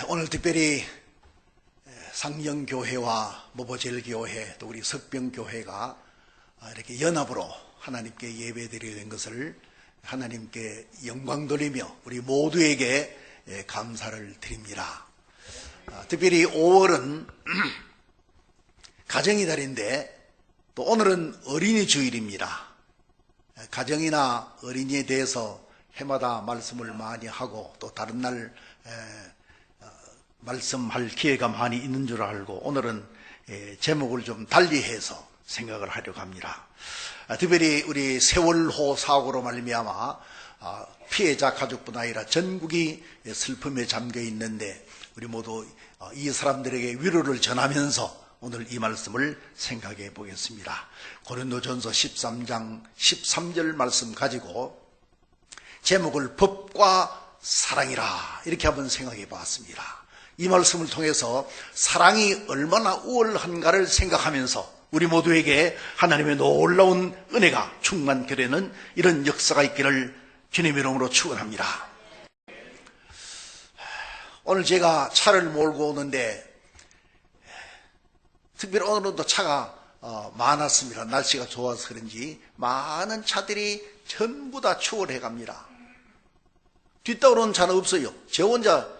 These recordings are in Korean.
오늘 특별히 상영교회와 모보제일교회 또 우리 석병교회가 이렇게 연합으로 하나님께 예배드리게 된 것을 하나님께 영광 돌리며 우리 모두에게 감사를 드립니다. 특별히 5월은 가정의 달인데 또 오늘은 어린이 주일입니다. 가정이나 어린이에 대해서 해마다 말씀을 많이 하고 또 다른 날 말씀할 기회가 많이 있는 줄 알고 오늘은 제목을 좀 달리해서 생각을 하려고 합니다. 특별히 우리 세월호 사고로 말미암아 피해자 가족뿐 아니라 전국이 슬픔에 잠겨 있는데 우리 모두 이 사람들에게 위로를 전하면서 오늘 이 말씀을 생각해 보겠습니다. 고린도전서 13장 13절 말씀 가지고 제목을 법과 사랑이라 이렇게 한번 생각해 봤습니다. 이 말씀을 통해서 사랑이 얼마나 우월한가를 생각하면서 우리 모두에게 하나님의 놀라운 은혜가 충만케 되는 이런 역사가 있기를 주님의 이름으로 축원합니다. 오늘 제가 차를 몰고 오는데 특별히 오늘도 차가 많았습니다. 날씨가 좋아서 그런지 많은 차들이 전부 다 추월해 갑니다. 뒤따오는 차는 없어요. 저 혼자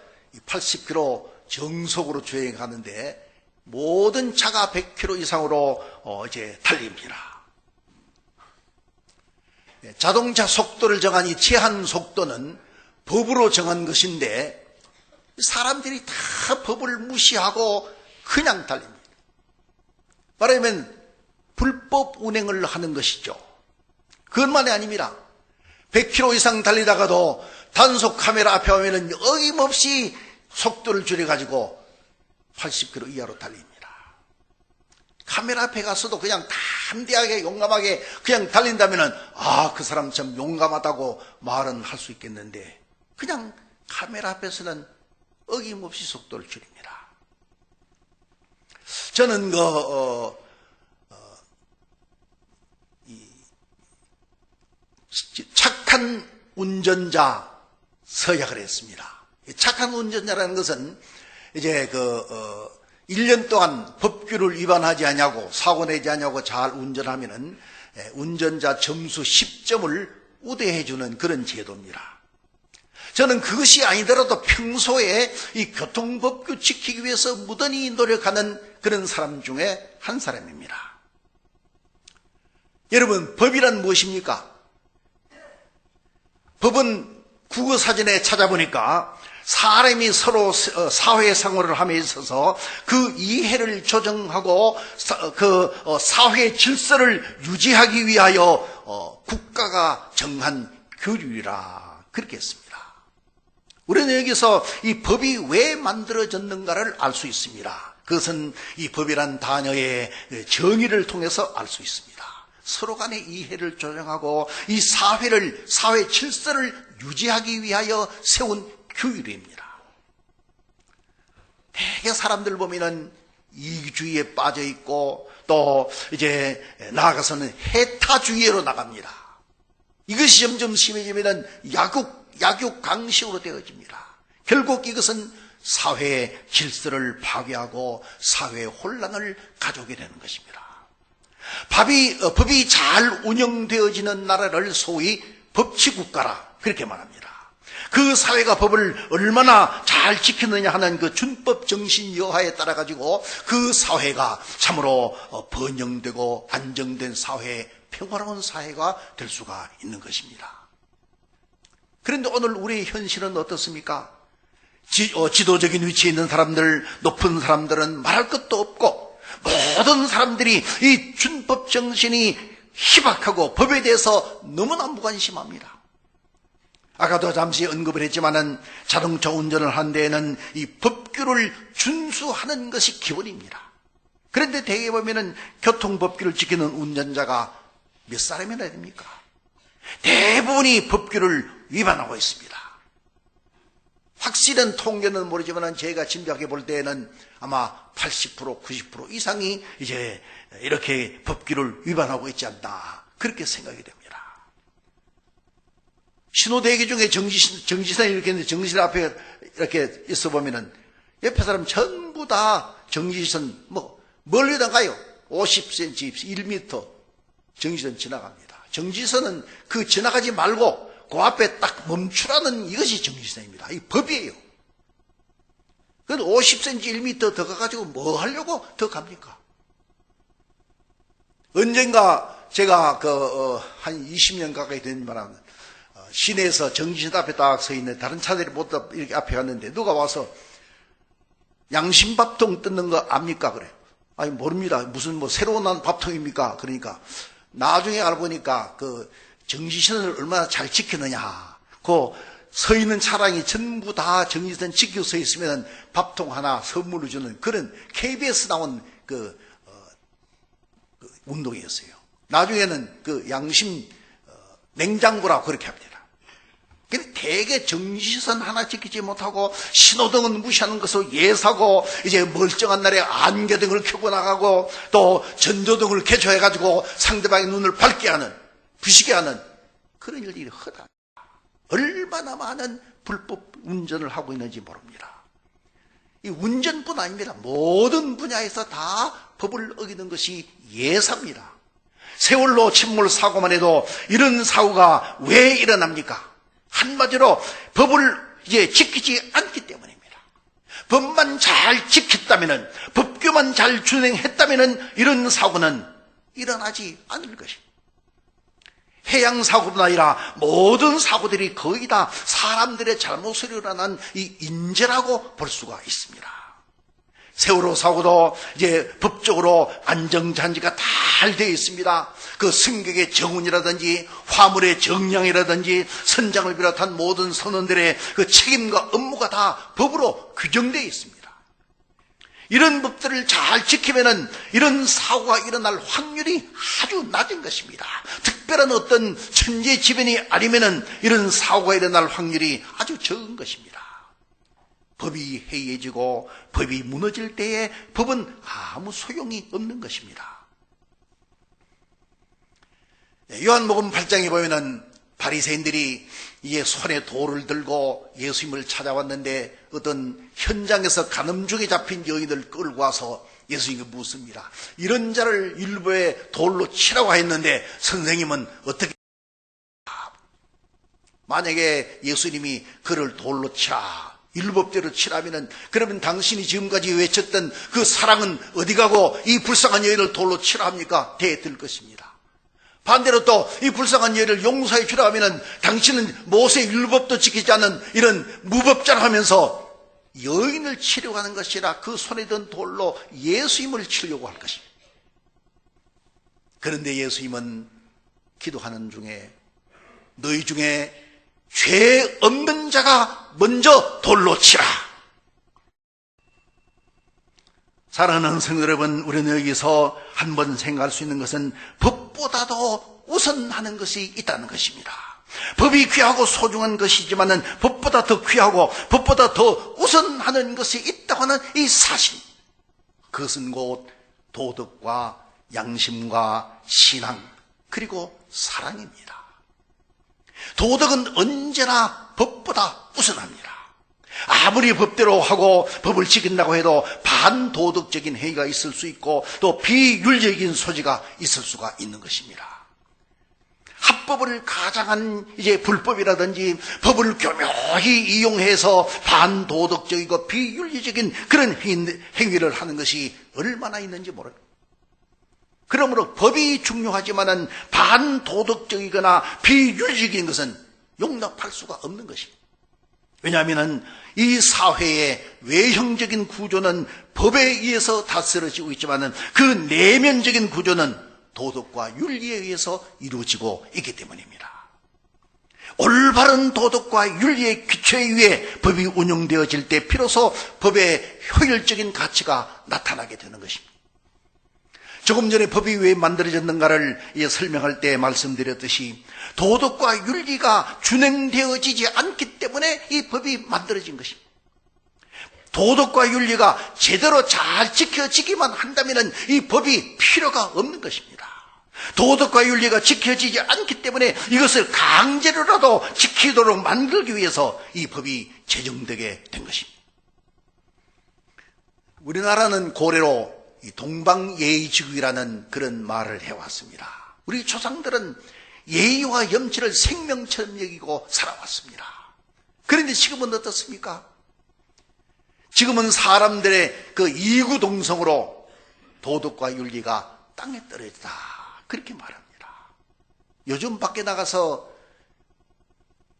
80km 정속으로 주행하는데 모든 차가 100km 이상으로 이제 달립니다. 자동차 속도를 정한 이 제한 속도는 법으로 정한 것인데 사람들이 다 법을 무시하고 그냥 달립니다. 말하면 불법 운행을 하는 것이죠. 그것만이 아닙니다. 100km 이상 달리다가도 단속 카메라 앞에 오면은 어김없이 속도를 줄여가지고 80km 이하로 달립니다. 카메라 앞에 가서도 그냥 담대하게 용감하게 그냥 달린다면은 그 사람 참 용감하다고 말은 할 수 있겠는데 그냥 카메라 앞에서는 어김없이 속도를 줄입니다. 저는 착한 운전자 서약을 했습니다. 착한 운전자라는 것은 이제 1년 동안 법규를 위반하지 않냐고 사고 내지 않냐고 잘 운전하면은 운전자 점수 10점을 우대해 주는 그런 제도입니다. 저는 그것이 아니더라도 평소에 이 교통법규 지키기 위해서 무던히 노력하는 그런 사람 중에 한 사람입니다. 여러분, 법이란 무엇입니까? 법은 국어사전에 찾아보니까 사람이 서로 사회생활을 함에 있어서 그 이해를 조정하고 그 사회 질서를 유지하기 위하여 국가가 정한 규율이라 그렇게 했습니다. 우리는 여기서 이 법이 왜 만들어졌는가를 알 수 있습니다. 그것은 이 법이란 단어의 정의를 통해서 알 수 있습니다. 서로 간의 이해를 조정하고 이 사회 질서를 유지하기 위하여 세운 규율입니다. 대개 사람들 보면은 이기주의에 빠져 있고 또 이제 나아가서는 해타주의로 나갑니다. 이것이 점점 심해지면은 약육강식으로 되어집니다. 결국 이것은 사회의 질서를 파괴하고 사회의 혼란을 가져오게 되는 것입니다. 법이 잘 운영되어지는 나라를 소위 법치국가라 그렇게 말합니다. 그 사회가 법을 얼마나 잘 지키느냐 하는 그 준법 정신 여하에 따라 가지고 그 사회가 참으로 번영되고 안정된 사회, 평화로운 사회가 될 수가 있는 것입니다. 그런데 오늘 우리의 현실은 어떻습니까? 지도적인 위치에 있는 사람들, 높은 사람들은 말할 것도 없고 모든 사람들이 이 준법 정신이 희박하고 법에 대해서 너무나 무관심합니다. 아까도 잠시 언급을 했지만은 자동차 운전을 한 데에는 이 법규를 준수하는 것이 기본입니다. 그런데 대개 보면은 교통법규를 지키는 운전자가 몇 사람이나 됩니까? 대부분이 법규를 위반하고 있습니다. 확실한 통계는 모르지만 제가 짐작해 볼 때에는 아마 80%, 90% 이상이 이제 이렇게 법규를 위반하고 있지 않나 그렇게 생각이 됩니다. 신호대기 중에 정지선이 이렇게 있는데 정지선 앞에 이렇게 있어 보면은 옆에 사람 전부 다 정지선 멀리다 가요. 50cm, 1m 정지선 지나갑니다. 정지선은 그 지나가지 말고 그 앞에 딱 멈추라는 이것이 정지선입니다. 이 법이에요. 그래도 50cm, 1m 더 가가지고 뭐 하려고 더 갑니까? 언젠가 제가 한 20년 가까이 된 바람 시내에서 정지선 앞에 딱 서 있는 다른 차들이 모두 이렇게 앞에 갔는데 누가 와서 양심밥통 뜯는 거 압니까? 그래요. 아니 모릅니다. 무슨 새로 난 밥통입니까? 그러니까 나중에 알고 보니까 그 정지선을 얼마나 잘 지켰느냐. 그 서 있는 차량이 전부 다 정지선 지키고 서 있으면 밥통 하나 선물로 주는 그런 KBS 나온 그 운동이었어요. 나중에는 그 양심 냉장고라고 그렇게 합니다. 근데 대개 정지선 하나 지키지 못하고 신호등은 무시하는 것을 예사고 이제 멀쩡한 날에 안개등을 켜고 나가고 또 전조등을 켜줘해가지고 상대방의 눈을 밝게 하는 부시게 하는 그런 일들이 허다. 얼마나 많은 불법 운전을 하고 있는지 모릅니다. 이 운전뿐 아닙니다. 모든 분야에서 다 법을 어기는 것이 예사입니다. 세월호 침몰 사고만 해도 이런 사고가 왜 일어납니까? 한마디로 법을 이제 지키지 않기 때문입니다. 법만 잘 지켰다면은, 법규만 잘 준행했다면은 이런 사고는 일어나지 않을 것입니다. 해양사고뿐 아니라 모든 사고들이 거의 다 사람들의 잘못으로 일어난 이 인재라고 볼 수가 있습니다. 세월호 사고도 이제 법적으로 안정잔지가 잘 되어 있습니다. 그 승객의 정운이라든지 화물의 정량이라든지 선장을 비롯한 모든 선원들의 그 책임과 업무가 다 법으로 규정되어 있습니다. 이런 법들을 잘 지키면은 이런 사고가 일어날 확률이 아주 낮은 것입니다. 특별한 어떤 천재지변이 아니면은 이런 사고가 일어날 확률이 아주 적은 것입니다. 법이 해이해지고 법이 무너질 때에 법은 아무 소용이 없는 것입니다. 요한복음 8장에 보면은 바리새인들이 이제 손에 돌을 들고 예수님을 찾아왔는데 어떤 현장에서 간음중에 잡힌 여인을 끌고 와서 예수님께 묻습니다. 이런 자를 일부에 돌로 치라고 했는데 선생님은 어떻게 만약에 예수님이 그를 돌로 치라 율법대로 치라면은 그러면 당신이 지금까지 외쳤던 그 사랑은 어디 가고 이 불쌍한 여인을 돌로 치라 합니까? 대들 것입니다. 반대로 또 이 불쌍한 여인을 용서해 주라 하면은 당신은 모세의 율법도 지키지 않는 이런 무법자라 하면서 여인을 치려고 하는 것이 아니라 그 손에 든 돌로 예수님을 치려고 할 것입니다. 그런데 예수님은 기도하는 중에 너희 중에 죄 없는 자가 먼저 돌로 치라. 사랑하는 성도 여러분, 우리는 여기서 한번 생각할 수 있는 것은 법보다도 우선하는 것이 있다는 것입니다. 법이 귀하고 소중한 것이지만은 법보다 더 귀하고 법보다 더 우선하는 것이 있다고 하는 이 사실. 그것은 곧 도덕과 양심과 신앙 그리고 사랑입니다. 도덕은 언제나 법보다 우선합니다. 아무리 법대로 하고 법을 지킨다고 해도 반도덕적인 행위가 있을 수 있고 또 비윤리적인 소지가 있을 수가 있는 것입니다. 합법을 가장한 이제 불법이라든지 법을 교묘히 이용해서 반도덕적이고 비윤리적인 그런 행위를 하는 것이 얼마나 있는지 모릅니다. 그러므로 법이 중요하지만은 반도덕적이거나 비윤리적인 것은 용납할 수가 없는 것입니다. 왜냐하면 이 사회의 외형적인 구조는 법에 의해서 다스려지고 있지만은 그 내면적인 구조는 도덕과 윤리에 의해서 이루어지고 있기 때문입니다. 올바른 도덕과 윤리의 기초에 의해 법이 운영되어질 때 비로소 법의 효율적인 가치가 나타나게 되는 것입니다. 조금 전에 법이 왜 만들어졌는가를 설명할 때 말씀드렸듯이 도덕과 윤리가 준행되어지지 않기 때문에 이 법이 만들어진 것입니다. 도덕과 윤리가 제대로 잘 지켜지기만 한다면 이 법이 필요가 없는 것입니다. 도덕과 윤리가 지켜지지 않기 때문에 이것을 강제로라도 지키도록 만들기 위해서 이 법이 제정되게 된 것입니다. 우리나라는 고래로 동방예의지국이라는 그런 말을 해왔습니다. 우리 조상들은 예의와 염치를 생명처럼 여기고 살아왔습니다. 그런데 지금은 어떻습니까? 지금은 사람들의 그 이구동성으로 도덕과 윤리가 땅에 떨어졌다, 그렇게 말합니다. 요즘 밖에 나가서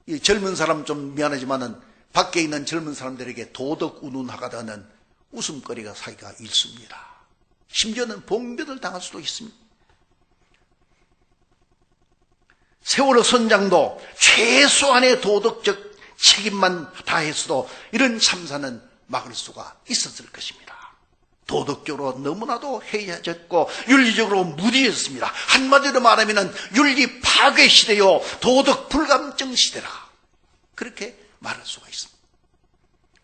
이 젊은 사람 좀 미안하지만은 밖에 있는 젊은 사람들에게 도덕 운운하가다는 웃음거리가 사기가 일쑤입니다. 심지어는 봉변을 당할 수도 있습니다. 세월호 선장도 최소한의 도덕적 책임만 다했어도 이런 참사는 막을 수가 있었을 것입니다. 도덕적으로 너무나도 해이해졌고 윤리적으로 무디졌습니다. 한마디로 말하면 윤리 파괴 시대요, 도덕 불감증 시대라, 그렇게 말할 수가 있습니다.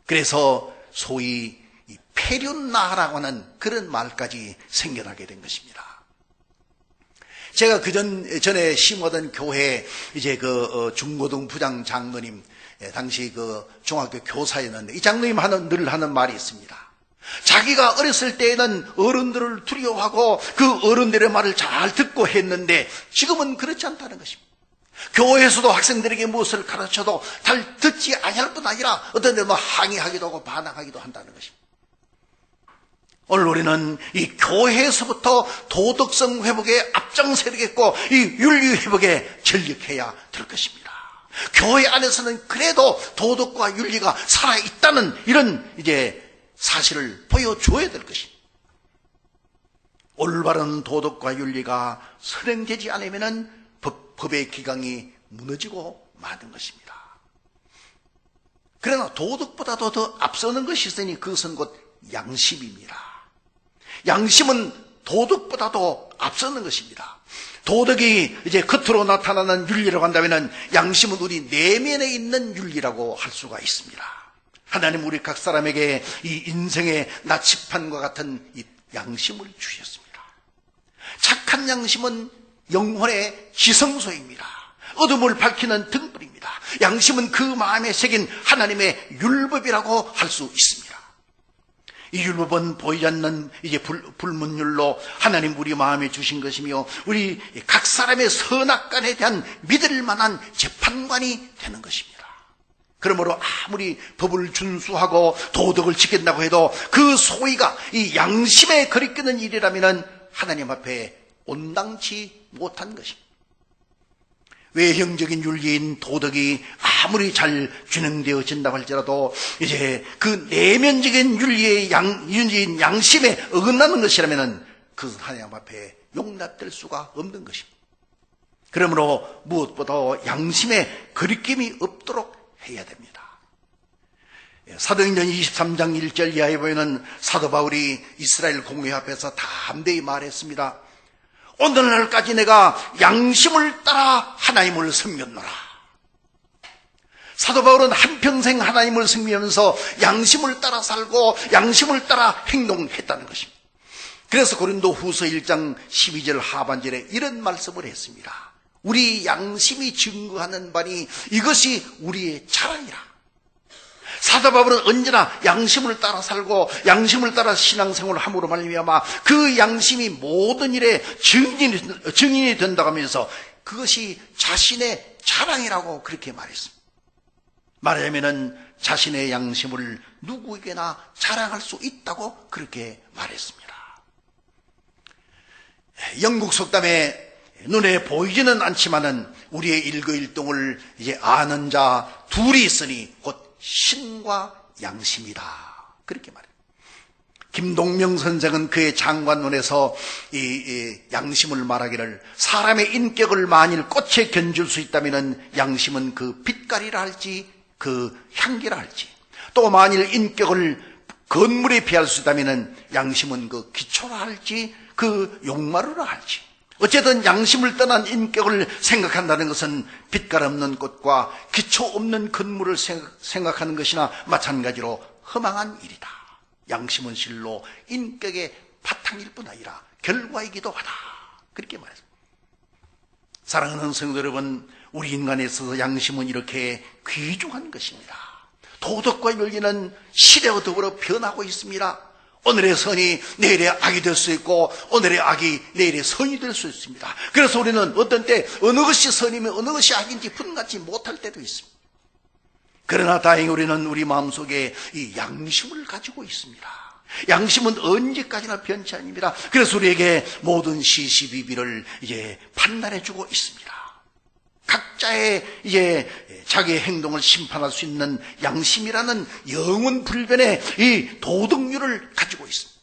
그래서 소위 폐륜나라고 하는 그런 말까지 생겨나게 된 것입니다. 제가 전에 심어던 교회 이제 중고등 부장 장로님, 당시 중학교 교사였는데 이 장로님 늘 하는 말이 있습니다. 자기가 어렸을 때에는 어른들을 두려워하고 그 어른들의 말을 잘 듣고 했는데 지금은 그렇지 않다는 것입니다. 교회에서도 학생들에게 무엇을 가르쳐도 잘 듣지 아니할 뿐 아니라 어떤 데는 항의하기도 하고 반항하기도 한다는 것입니다. 오늘 우리는 이 교회에서부터 도덕성 회복에 앞장서야겠고 이 윤리 회복에 전력해야 될 것입니다. 교회 안에서는 그래도 도덕과 윤리가 살아있다는 이런 이제 사실을 보여줘야 될 것입니다. 올바른 도덕과 윤리가 선행되지 않으면 법의 기강이 무너지고 마는 것입니다. 그러나 도덕보다도 더 앞서는 것이 있으니 그것은 곧 양심입니다. 양심은 도덕보다도 앞서는 것입니다. 도덕이 이제 겉으로 나타나는 윤리라고 한다면 양심은 우리 내면에 있는 윤리라고 할 수가 있습니다. 하나님 우리 각 사람에게 이 인생의 나치판과 같은 이 양심을 주셨습니다. 착한 양심은 영혼의 지성소입니다. 어둠을 밝히는 등불입니다. 양심은 그 마음에 새긴 하나님의 율법이라고 할 수 있습니다. 이 율법은 보이지 않는 이제 불문율로 하나님 우리 마음에 주신 것이며 우리 각 사람의 선악간에 대한 믿을 만한 재판관이 되는 것입니다. 그러므로 아무리 법을 준수하고 도덕을 지킨다고 해도 그 소위가 이 양심에 거리끼는 일이라면 하나님 앞에 온당치 못한 것입니다. 외형적인 윤리인 도덕이 아무리 잘 균형되어진다고 할지라도 이제 그 내면적인 윤리의 윤리인 양심에 어긋나는 것이라면 그것은 하나님 앞에 용납될 수가 없는 것입니다. 그러므로 무엇보다 양심에 거리낌이 없도록 해야 됩니다. 사도행전 23장 1절 이하에 보면 사도 바울이 이스라엘 공회 앞에서 담대히 말했습니다. 오늘날까지 내가 양심을 따라 하나님을 섬겼노라. 사도 바울은 한평생 하나님을 섬기면서 양심을 따라 살고 양심을 따라 행동했다는 것입니다. 그래서 고린도 후서 1장 12절 하반절에 이런 말씀을 했습니다. 우리 양심이 증거하는 바니 이것이 우리의 자랑이라. 사도 바울은 언제나 양심을 따라 살고 양심을 따라 신앙생활을 함으로 말미암아 그 양심이 모든 일에 증인이 된다고 하면서 그것이 자신의 자랑이라고 그렇게 말했습니다. 말하자면 자신의 양심을 누구에게나 자랑할 수 있다고 그렇게 말했습니다. 영국 속담에 눈에 보이지는 않지만은 우리의 일거일동을 이제 아는 자 둘이 있으니 곧 신과 양심이다, 그렇게 말해요. 김동명 선생은 그의 장관론에서 이 양심을 말하기를 사람의 인격을 만일 꽃에 견줄 수 있다면 양심은 그 빛깔이라 할지 그 향기라 할지, 또 만일 인격을 건물에 비할 수 있다면 양심은 그 기초라 할지 그 용마루라 할지, 어쨌든 양심을 떠난 인격을 생각한다는 것은 빛깔 없는 꽃과 기초 없는 건물을 생각하는 것이나 마찬가지로 허망한 일이다. 양심은 실로 인격의 바탕일 뿐 아니라 결과이기도 하다, 그렇게 말했습니다. 사랑하는 성도 여러분, 우리 인간에 있어서 양심은 이렇게 귀중한 것입니다. 도덕과 윤리는 시대와 더불어 변하고 있습니다. 오늘의 선이 내일의 악이 될 수 있고 오늘의 악이 내일의 선이 될 수 있습니다. 그래서 우리는 어떤 때 어느 것이 선이며 어느 것이 악인지 분간치 못할 때도 있습니다. 그러나 다행히 우리는 우리 마음속에 이 양심을 가지고 있습니다. 양심은 언제까지나 변치 아닙니다. 그래서 우리에게 모든 시시비비를 이제 판단해주고 있습니다. 각자의 자기의 행동을 심판할 수 있는 양심이라는 영원 불변의 이 도덕률을 가지고 있습니다.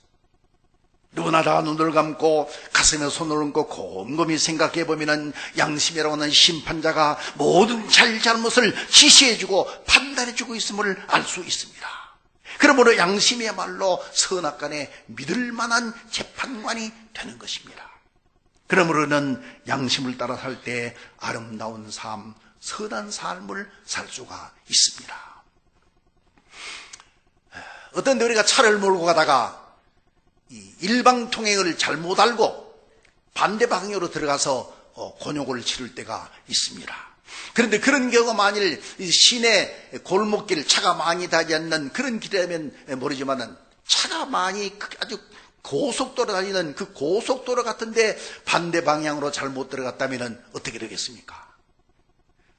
누구나 다 눈을 감고 가슴에 손을 얹고 곰곰이 생각해 보면은 양심이라고 하는 심판자가 모든 잘잘못을 지시해주고 판단해주고 있음을 알 수 있습니다. 그러므로 양심이야말로 선악간에 믿을 만한 재판관이 되는 것입니다. 그러므로는 양심을 따라 살 때 아름다운 삶, 선한 삶을 살 수가 있습니다. 어떤 때 우리가 차를 몰고 가다가 이 일방통행을 잘못 알고 반대 방향으로 들어가서 곤욕을 치를 때가 있습니다. 그런데 그런 경우가 만일 시내 골목길 차가 많이 다니지 않는 그런 길이라면 모르지만은 차가 많이 아주 고속도로 다니는 그 고속도로 같은데 반대 방향으로 잘못 들어갔다면 어떻게 되겠습니까?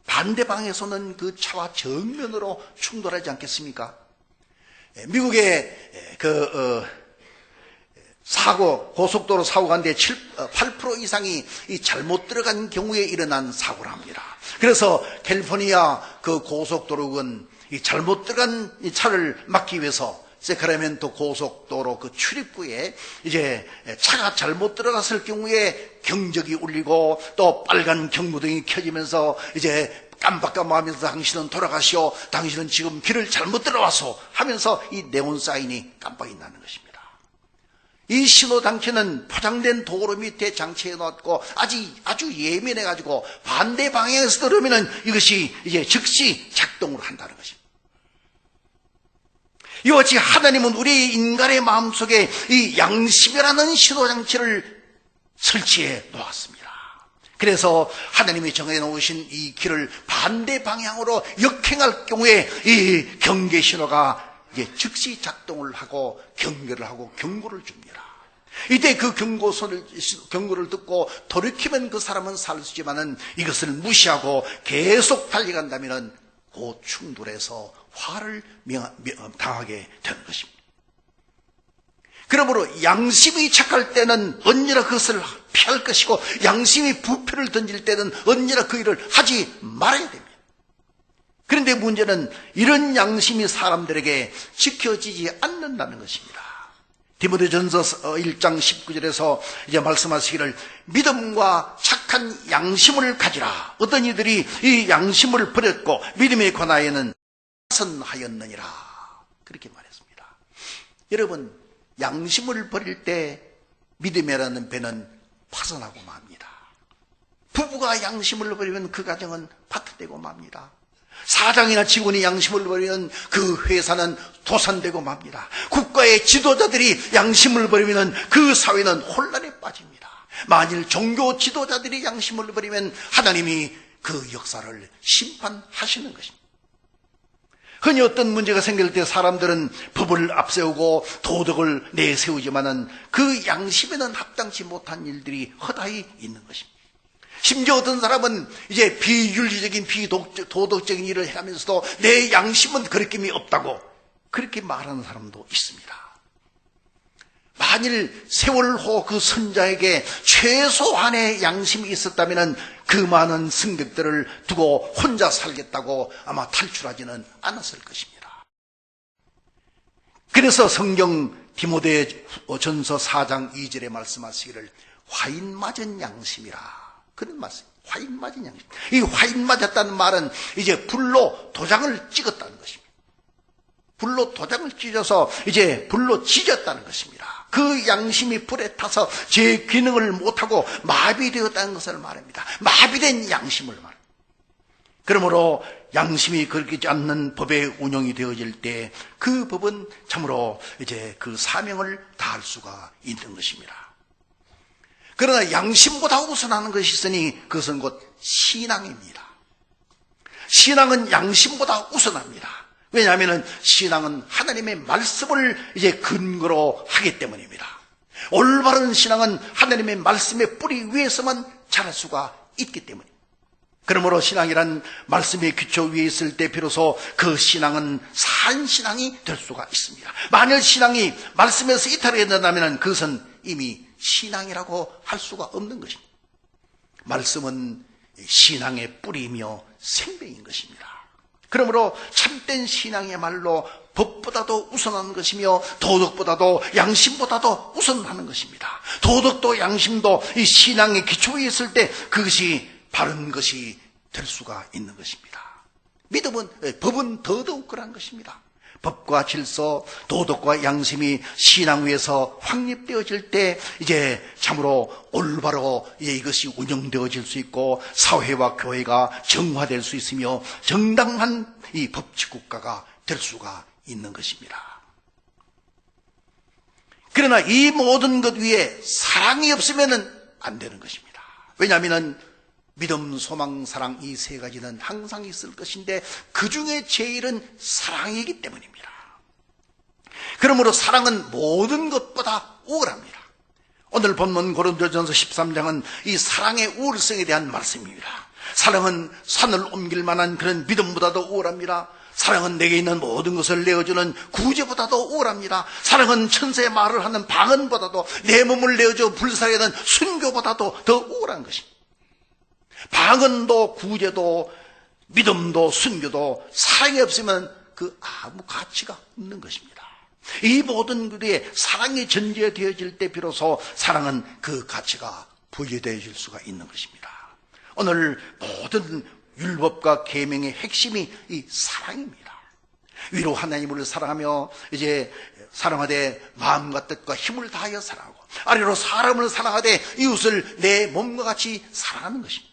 반대 방향에서는 그 차와 정면으로 충돌하지 않겠습니까? 미국의 고속도로 사고 가운데 8% 이상이 이 잘못 들어간 경우에 일어난 사고랍니다. 그래서 캘리포니아 그 고속도로는 이 잘못 들어간 이 차를 막기 위해서 세크라멘토 고속도로 그 출입구에 이제 차가 잘못 들어갔을 경우에 경적이 울리고 또 빨간 경고등이 켜지면서 이제 깜박깜박하면서 당신은 돌아가시오, 당신은 지금 길을 잘못 들어와서 하면서 이 네온 사인이 깜빡이 나는 것입니다. 이 신호 장치는 포장된 도로 밑에 장치해 놨고 아주 예민해가지고 반대 방향에서 들으면은 이것이 이제 즉시 작동을 한다는 것입니다. 이와 같이 하나님은 우리 인간의 마음속에 이 양심이라는 신호 장치를 설치해 놓았습니다. 그래서 하나님이 정해 놓으신 이 길을 반대 방향으로 역행할 경우에 이 경계 신호가 이제 즉시 작동을 하고 경계를 하고 경고를 줍니다. 이때 그 경고를 듣고 돌이키면 그 사람은 살 수 있지만은 이것을 무시하고 계속 달려간다면은 그 충돌에서 화를 당하게 되는 것입니다. 그러므로 양심이 착할 때는 언제나 그것을 피할 것이고 양심이 부패를 던질 때는 언제나 그 일을 하지 말아야 됩니다. 그런데 문제는 이런 양심이 사람들에게 지켜지지 않는다는 것입니다. 디모데전서 1장 19절에서 이제 말씀하시기를 믿음과 착한 양심을 가지라. 어떤 이들이 이 양심을 버렸고 믿음에 관하여는 파선하였느니라. 그렇게 말했습니다. 여러분, 양심을 버릴 때 믿음이라는 배는 파선하고 맙니다. 부부가 양심을 버리면 그 가정은 파탄되고 맙니다. 사장이나 직원이 양심을 버리면 그 회사는 도산되고 맙니다. 국가의 지도자들이 양심을 버리면 그 사회는 혼란에 빠집니다. 만일 종교 지도자들이 양심을 버리면 하나님이 그 역사를 심판하시는 것입니다. 흔히 어떤 문제가 생길 때 사람들은 법을 앞세우고 도덕을 내세우지만은 그 양심에는 합당치 못한 일들이 허다히 있는 것입니다. 심지어 어떤 사람은 이제 비윤리적인 비도덕적인 일을 하면서도 내 양심은 거리낌이 없다고 그렇게 말하는 사람도 있습니다. 만일 세월호 그 선자에게 최소한의 양심이 있었다면 그 많은 승객들을 두고 혼자 살겠다고 아마 탈출하지는 않았을 것입니다. 그래서 성경 디모데전서 4장 2절에 말씀하시기를 화인 맞은 양심이라. 그런 말씀, 화인 맞은 양심. 이 화인 맞았다는 말은 이제 불로 도장을 찍었다는 것입니다. 불로 도장을 찢어서 이제 불로 찢었다는 것입니다. 그 양심이 불에 타서 제 기능을 못하고 마비되었다는 것을 말합니다. 마비된 양심을 말합니다. 그러므로 양심이 그렇지 않는 법의 운영이 되어질 때 그 법은 참으로 이제 그 사명을 다할 수가 있는 것입니다. 그러나 양심보다 우선하는 것이 있으니 그것은 곧 신앙입니다. 신앙은 양심보다 우선합니다. 왜냐하면 신앙은 하나님의 말씀을 이제 근거로 하기 때문입니다. 올바른 신앙은 하나님의 말씀의 뿌리 위에서만 자랄 수가 있기 때문입니다. 그러므로 신앙이란 말씀의 기초 위에 있을 때 비로소 그 신앙은 산 신앙이 될 수가 있습니다. 만일 신앙이 말씀에서 이탈하게 된다면 그것은 이미 신앙이라고 할 수가 없는 것입니다. 말씀은 신앙의 뿌리이며 생명인 것입니다. 그러므로 참된 신앙이야말로 법보다도 우선하는 것이며 도덕보다도 양심보다도 우선하는 것입니다. 도덕도 양심도 이 신앙의 기초에 있을 때 그것이 바른 것이 될 수가 있는 것입니다. 법은 더더욱 그러한 것입니다. 법과 질서, 도덕과 양심이 신앙 위에서 확립되어질 때 이제 참으로 올바로 이것이 운영되어질 수 있고 사회와 교회가 정화될 수 있으며 정당한 이 법치국가가 될 수가 있는 것입니다. 그러나 이 모든 것 위에 사랑이 없으면 안 되는 것입니다. 왜냐하면 믿음, 소망, 사랑 이 세 가지는 항상 있을 것인데 그 중에 제일은 사랑이기 때문입니다. 그러므로 사랑은 모든 것보다 우월합니다. 오늘 본문 고린도전서 13장은 이 사랑의 우월성에 대한 말씀입니다. 사랑은 산을 옮길 만한 그런 믿음보다도 우월합니다. 사랑은 내게 있는 모든 것을 내어주는 구제보다도 우월합니다. 사랑은 천사의 말을 하는 방언보다도 내 몸을 내어줘 불살게 하는 순교보다도 더 우월한 것입니다. 방언도 구제도 믿음도 순교도 사랑이 없으면 그 아무 가치가 없는 것입니다. 이 모든 것에 사랑이 전제되어질 때 비로소 사랑은 그 가치가 부여되어질 수가 있는 것입니다. 오늘 모든 율법과 계명의 핵심이 이 사랑입니다. 위로 하나님을 사랑하며 이제 사랑하되 마음과 뜻과 힘을 다하여 사랑하고 아래로 사람을 사랑하되 이웃을 내 몸과 같이 사랑하는 것입니다.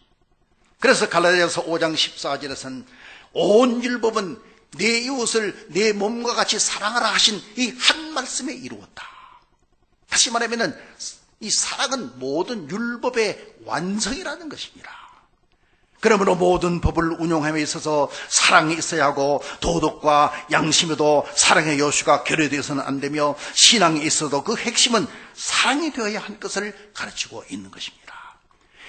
그래서 갈라디아서 5장 14절에서는 온 율법은 내 이웃을 내 몸과 같이 사랑하라 하신 이 한 말씀에 이루었다. 다시 말하면 이 사랑은 모든 율법의 완성이라는 것입니다. 그러므로 모든 법을 운용함에 있어서 사랑이 있어야 하고 도덕과 양심에도 사랑의 요소가 결여되어서는 안 되며 신앙이 있어도 그 핵심은 사랑이 되어야 할 것을 가르치고 있는 것입니다.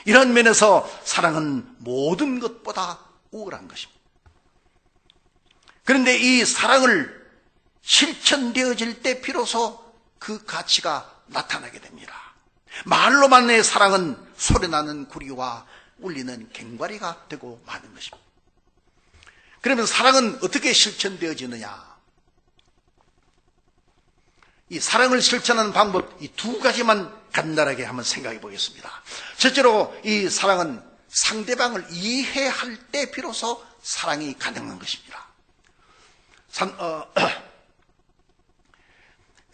이런 면에서 사랑은 모든 것보다 우월한 것입니다. 그런데 이 사랑을 실천되어질 때 비로소 그 가치가 나타나게 됩니다. 말로만의 사랑은 소리나는 구리와 울리는 갱과리가 되고 마는 것입니다. 그러면 사랑은 어떻게 실천되어지느냐? 이 사랑을 실천하는 방법 이 두 가지만 간단하게 한번 생각해 보겠습니다. 첫째로 이 사랑은 상대방을 이해할 때 비로소 사랑이 가능한 것입니다.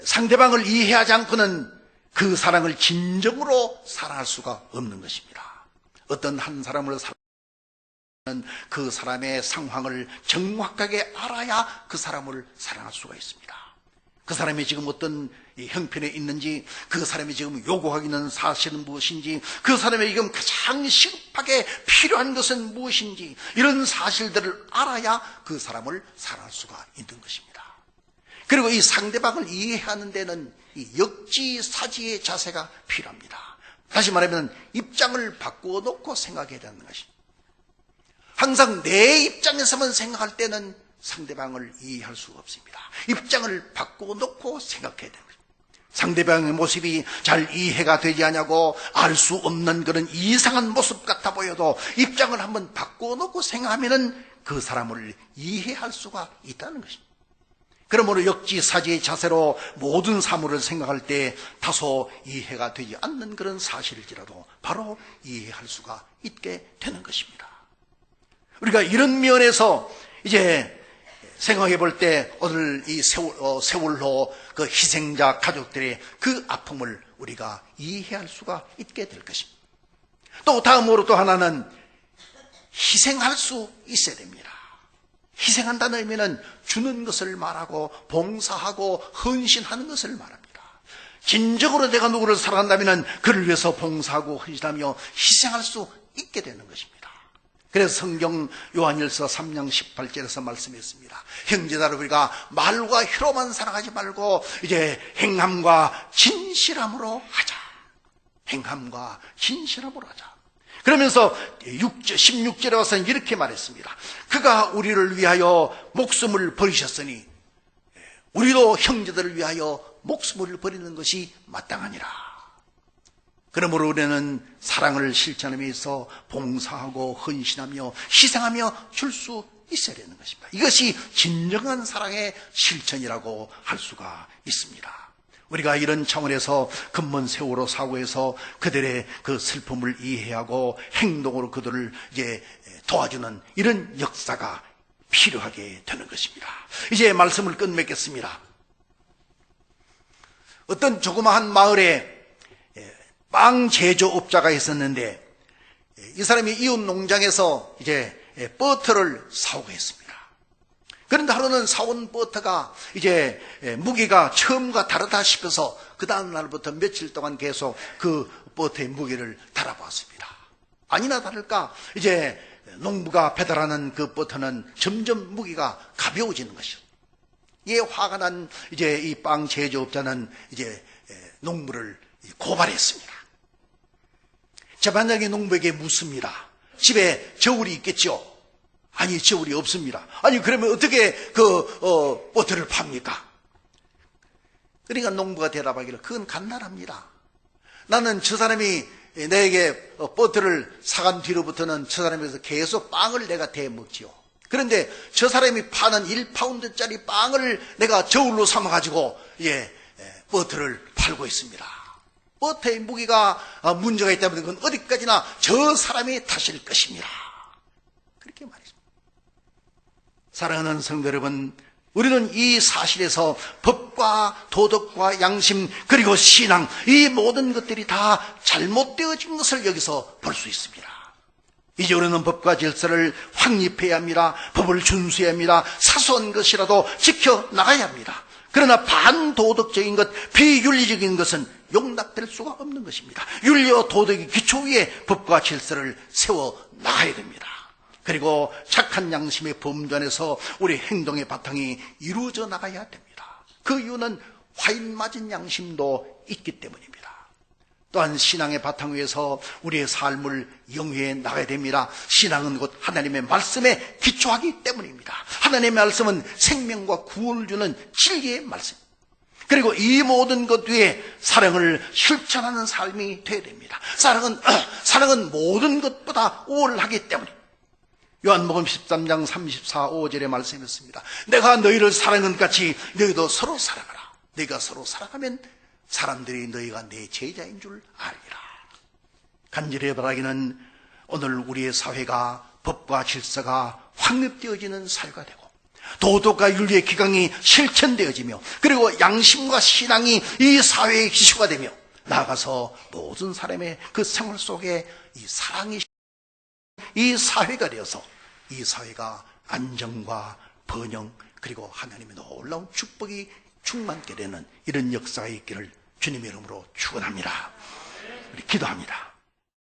상대방을 이해하지 않고는 그 사랑을 진정으로 사랑할 수가 없는 것입니다. 어떤 한 사람을 사랑하는 그 사람의 상황을 정확하게 알아야 그 사람을 사랑할 수가 있습니다. 그 사람이 지금 어떤 형편에 있는지, 그 사람이 지금 요구하고 있는 사실은 무엇인지, 그 사람이 지금 가장 시급하게 필요한 것은 무엇인지, 이런 사실들을 알아야 그 사람을 사랑할 수가 있는 것입니다. 그리고 이 상대방을 이해하는 데는 이 역지사지의 자세가 필요합니다. 다시 말하면 입장을 바꾸어 놓고 생각해야 되는 것입니다. 항상 내 입장에서만 생각할 때는 상대방을 이해할 수가 없습니다. 입장을 바꾸어 놓고 생각해야 되는 것입니다. 상대방의 모습이 잘 이해가 되지 않냐고 알 수 없는 그런 이상한 모습 같아 보여도 입장을 한번 바꾸어 놓고 생각하면 그 사람을 이해할 수가 있다는 것입니다. 그러므로 역지사지의 자세로 모든 사물을 생각할 때 다소 이해가 되지 않는 그런 사실일지라도 바로 이해할 수가 있게 되는 것입니다. 우리가 이런 면에서 이제 생각해 볼 때 오늘 이 세월호 그 희생자 가족들의 그 아픔을 우리가 이해할 수가 있게 될 것입니다. 또 다음으로 또 하나는 희생할 수 있어야 됩니다. 희생한다는 의미는 주는 것을 말하고 봉사하고 헌신하는 것을 말합니다. 진정으로 내가 누구를 사랑한다면 그를 위해서 봉사하고 헌신하며 희생할 수 있게 되는 것입니다. 그래서 성경 요한일서 3장 18절에서 말씀했습니다. 형제들아, 우리가 말과 혀로만 사랑하지 말고 이제 행함과 진실함으로 하자. 행함과 진실함으로 하자. 그러면서 16절에 와서는 이렇게 말했습니다. 그가 우리를 위하여 목숨을 버리셨으니 우리도 형제들을 위하여 목숨을 버리는 것이 마땅하니라. 그러므로 우리는 사랑을 실천하면서 봉사하고 헌신하며 희생하며 줄 수 있어야 되는 것입니다. 이것이 진정한 사랑의 실천이라고 할 수가 있습니다. 우리가 이런 차원에서 근본 세월호 사고에서 그들의 그 슬픔을 이해하고 행동으로 그들을 이제 도와주는 이런 역사가 필요하게 되는 것입니다. 이제 말씀을 끝맺겠습니다. 어떤 조그마한 마을에 빵 제조업자가 있었는데 이 사람이 이웃 농장에서 이제 버터를 사오고 했습니다. 그런데 하루는 사온 버터가 이제 무게가 처음과 다르다 싶어서 그 다음 날부터 며칠 동안 계속 그 버터의 무게를 달아보았습니다. 아니나 다를까 이제 농부가 배달하는 그 버터는 점점 무게가 가벼워지는 것이죠. 이에 화가 난 이제 이 빵 제조업자는 이제 농부를 고발했습니다. 재판장이 농부에게 묻습니다. 집에 저울이 있겠죠? 아니, 저울이 없습니다. 아니, 그러면 어떻게 그 버터를 팝니까? 그러니까 농부가 대답하기를 그건 간단합니다. 나는 저 사람이 내게 버터를 사간 뒤로부터는 저 사람에서 계속 빵을 내가 대먹지요. 그런데 저 사람이 파는 1파운드짜리 빵을 내가 저울로 삼아가지고 버터를 팔고 있습니다. 버터의 무게가 문제가 있다면 그건 어디까지나 저 사람이 탓일 것입니다. 그렇게 말했습니다. 사랑하는 성도 여러분, 우리는 이 사실에서 법과 도덕과 양심 그리고 신앙 이 모든 것들이 다 잘못되어진 것을 여기서 볼 수 있습니다. 이제 우리는 법과 질서를 확립해야 합니다. 법을 준수해야 합니다. 사소한 것이라도 지켜나가야 합니다. 그러나 반도덕적인 것, 비윤리적인 것은 용납될 수가 없는 것입니다. 윤리와 도덕의 기초 위에 법과 질서를 세워 나가야 됩니다. 그리고 착한 양심의 범주 안에서 우리 행동의 바탕이 이루어져 나가야 됩니다. 그 이유는 화인 맞은 양심도 있기 때문입니다. 또한 신앙의 바탕 위에서 우리의 삶을 영위해 나가야 됩니다. 신앙은 곧 하나님의 말씀에 기초하기 때문입니다. 하나님의 말씀은 생명과 구원을 주는 진리의 말씀. 그리고 이 모든 것 위에 사랑을 실천하는 삶이 되어야 됩니다. 사랑은 모든 것보다 우월하기 때문입니다. 요한복음 13장 34, 5절에 말씀했습니다. 내가 너희를 사랑한 것 같이 너희도 서로 사랑하라. 너희가 서로 사랑하면 사람들이 너희가 내 제자인 줄 알리라. 간절히 바라기는 오늘 우리의 사회가 법과 질서가 확립되어지는 사회가 되고 도덕과 윤리의 기강이 실천되어지며 그리고 양심과 신앙이 이 사회의 기초가 되며 나아가서 모든 사람의 그 생활 속에 이 사랑이 이 사회가 되어서 이 사회가 안정과 번영 그리고 하나님의 놀라운 축복이 충만케 되는 이런 역사가 있기를 주님의 이름으로 축원합니다. 우리 기도합니다.